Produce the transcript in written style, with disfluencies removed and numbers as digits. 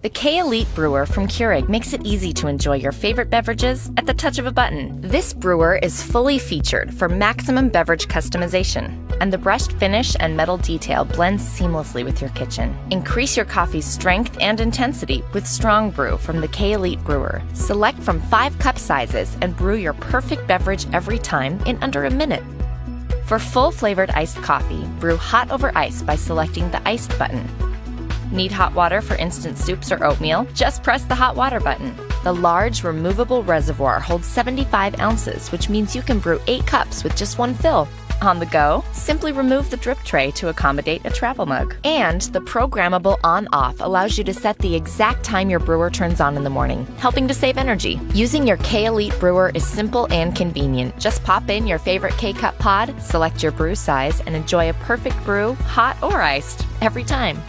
The K-Elite Brewer from Keurig makes it easy to enjoy your favorite beverages at the touch of a button. This brewer is fully featured for maximum beverage customization, and the brushed finish and metal detail blends seamlessly with your kitchen. Increase your coffee's strength and intensity with strong brew from the K-Elite Brewer. Select from 5 cup sizes and brew your perfect beverage every time in under a minute. For full-flavored iced coffee, brew hot over ice by selecting the iced button. Need hot water for instant soups or oatmeal? Just press the hot water button. The large, removable reservoir holds 75 ounces, which means you can brew 8 cups with just one fill. On the go, simply remove the drip tray to accommodate a travel mug. And the programmable on-off allows you to set the exact time your brewer turns on in the morning, helping to save energy. Using your K-Elite Brewer is simple and convenient. Just pop in your favorite K-Cup pod, select your brew size, and enjoy a perfect brew, hot or iced, every time.